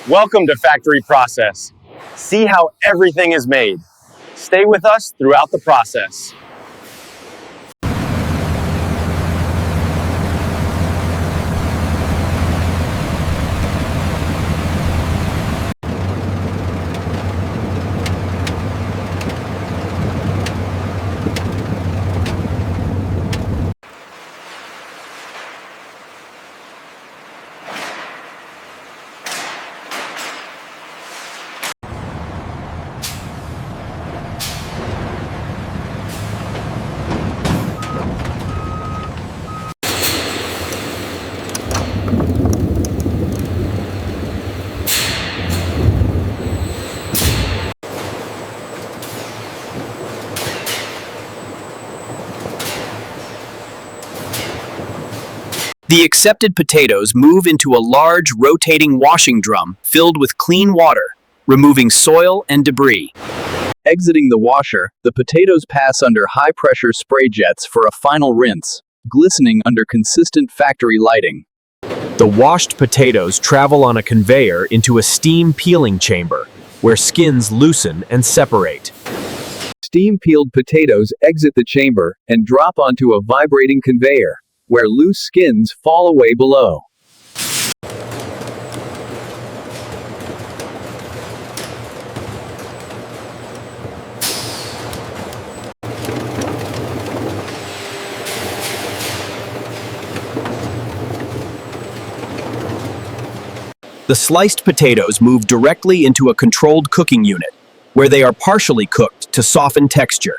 Welcome to Factory Process. See how everything is made. Stay with us throughout the process. The accepted potatoes move into a large rotating washing drum filled with clean water, removing soil and debris. Exiting the washer, the potatoes pass under high-pressure spray jets for a final rinse, glistening under consistent factory lighting. The washed potatoes travel on a conveyor into a steam peeling chamber, where skins loosen and separate. Steam-peeled potatoes exit the chamber and drop onto a vibrating conveyor, where loose skins fall away below. The sliced potatoes move directly into a controlled cooking unit, where they are partially cooked to soften texture.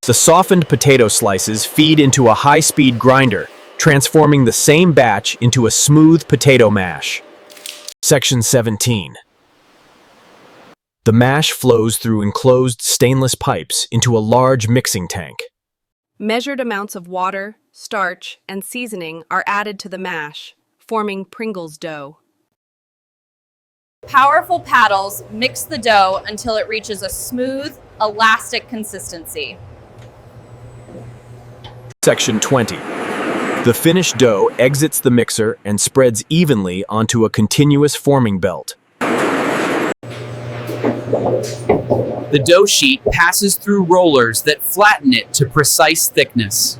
The softened potato slices feed into a high-speed grinder, transforming the same batch into a smooth potato mash. Section 17. The mash flows through enclosed stainless pipes into a large mixing tank. Measured amounts of water, starch, and seasoning are added to the mash, forming Pringles dough. Powerful paddles mix the dough until it reaches a smooth, elastic consistency. Section 20. The finished dough exits the mixer and spreads evenly onto a continuous forming belt. The dough sheet passes through rollers that flatten it to precise thickness.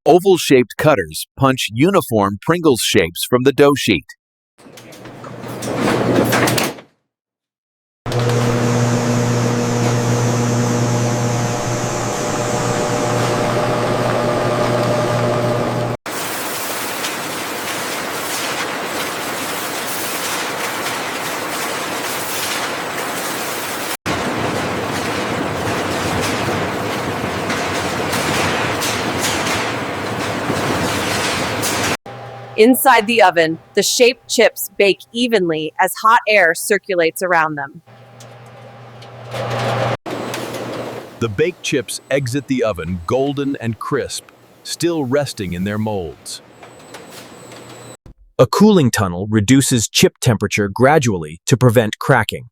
Oval-shaped cutters punch uniform Pringles shapes from the dough sheet. Inside the oven, the shaped chips bake evenly as hot air circulates around them. The baked chips exit the oven golden and crisp, still resting in their molds. A cooling tunnel reduces chip temperature gradually to prevent cracking.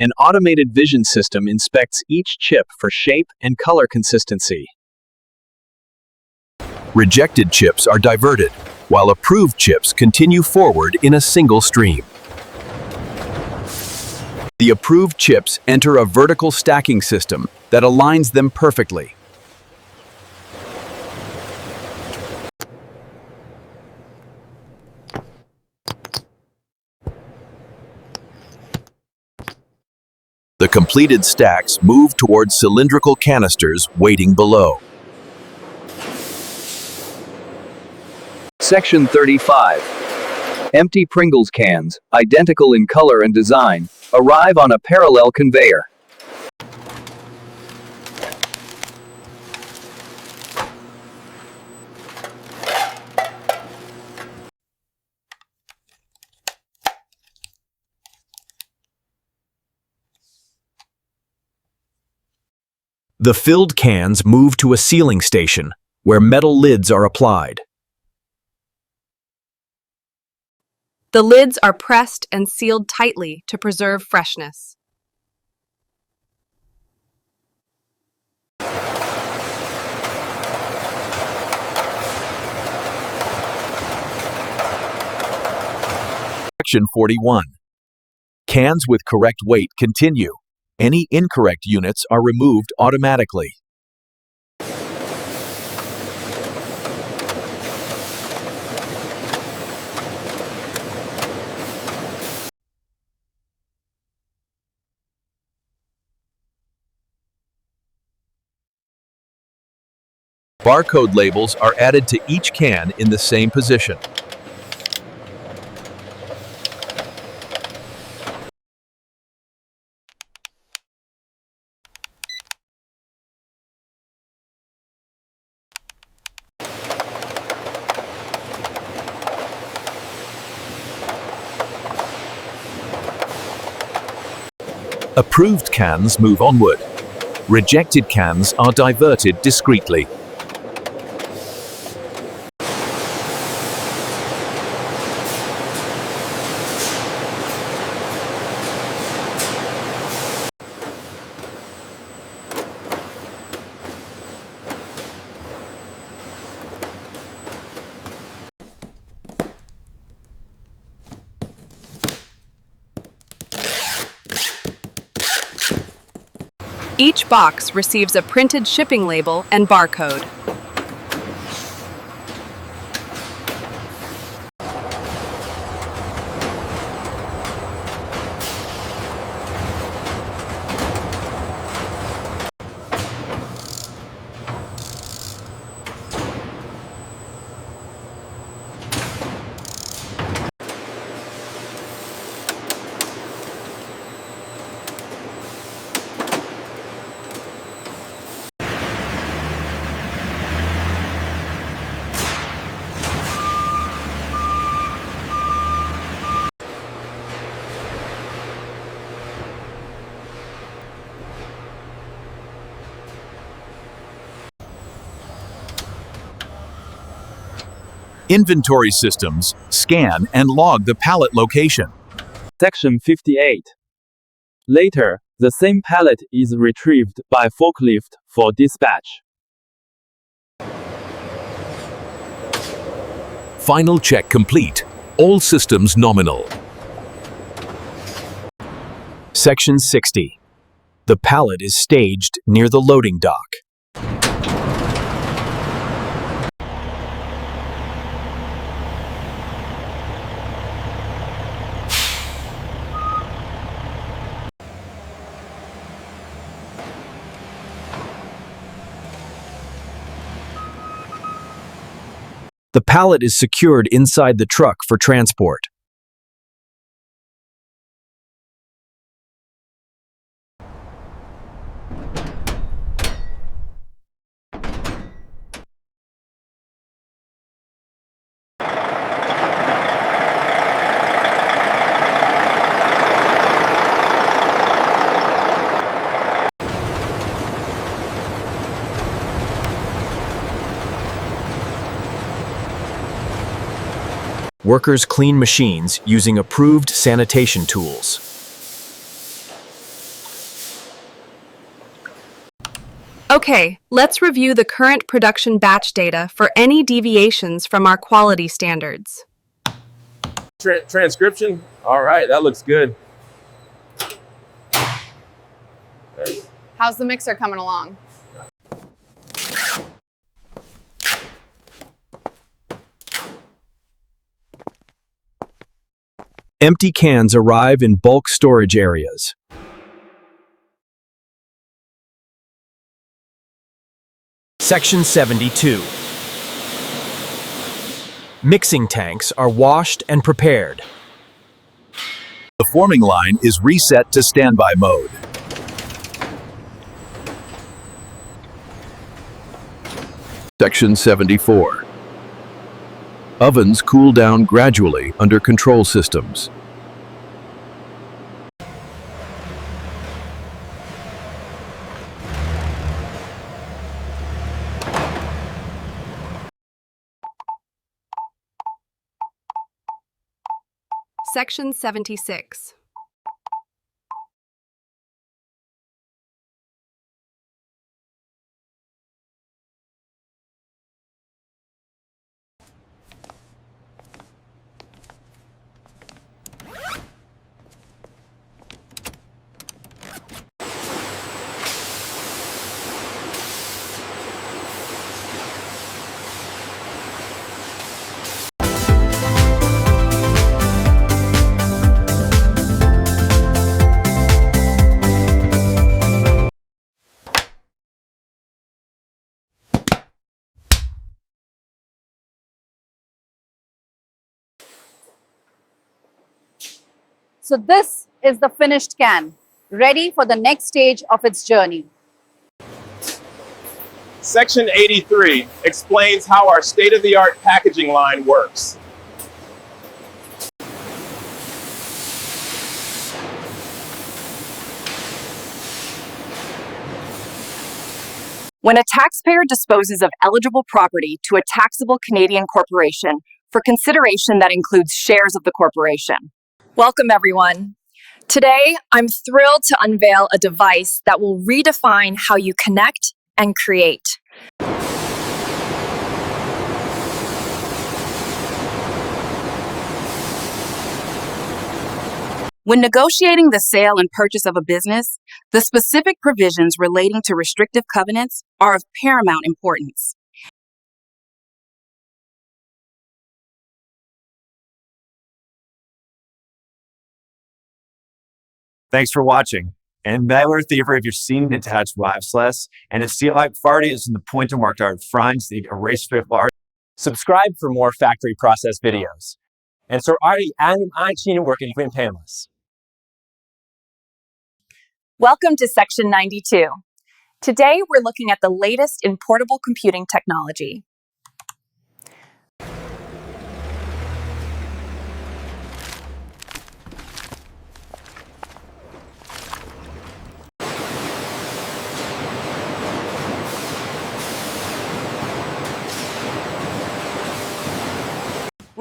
An automated vision system inspects each chip for shape and color consistency. Rejected chips are diverted, while approved chips continue forward in a single stream. The approved chips enter a vertical stacking system that aligns them perfectly. The completed stacks move towards cylindrical canisters waiting below. Section 35. Empty Pringles cans, identical in color and design, arrive on a parallel conveyor. The filled cans move to a sealing station, where metal lids are applied. The lids are pressed and sealed tightly to preserve freshness. Section 41. Cans with correct weight continue. Any incorrect units are removed automatically. Barcode labels are added to each can in the same position. Approved cans move onward. Rejected cans are diverted discreetly. Each box receives a printed shipping label and barcode. Inventory systems scan and log the pallet location. Section 58. Later, the same pallet is retrieved by forklift for dispatch. Final check complete. All systems nominal. Section 60. The pallet is staged near the loading dock. The pallet is secured inside the truck for transport. Workers clean machines using approved sanitation tools. Okay, let's review the current production batch data for any deviations from our quality standards. Transcription? All right, that looks good. How's the mixer coming along? Empty cans arrive in bulk storage areas. Section 72. Mixing tanks are washed and prepared. The forming line is reset to standby mode. Section 74. Ovens cool down gradually under control systems. Section 76. So this is the finished can, ready for the next stage of its journey. Section 83 explains how our state-of-the-art packaging line works. When a taxpayer disposes of eligible property to a taxable Canadian corporation for consideration that includes shares of the corporation. Welcome, everyone. Today, I'm thrilled to unveil a device that will redefine how you connect and create. When negotiating the sale and purchase of a business, the specific provisions relating to restrictive covenants are of paramount importance. Thanks for watching. En mijler theover heeft seen het het wijfsles en het stielheid vardy is in de pointermarkt uit Frans die erased art. Subscribe for more factory process videos. And so already I'm working with panelists. Welcome to Section 92. Today, we're looking at the latest in portable computing technology.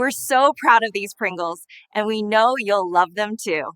We're so proud of these Pringles, and we know you'll love them too.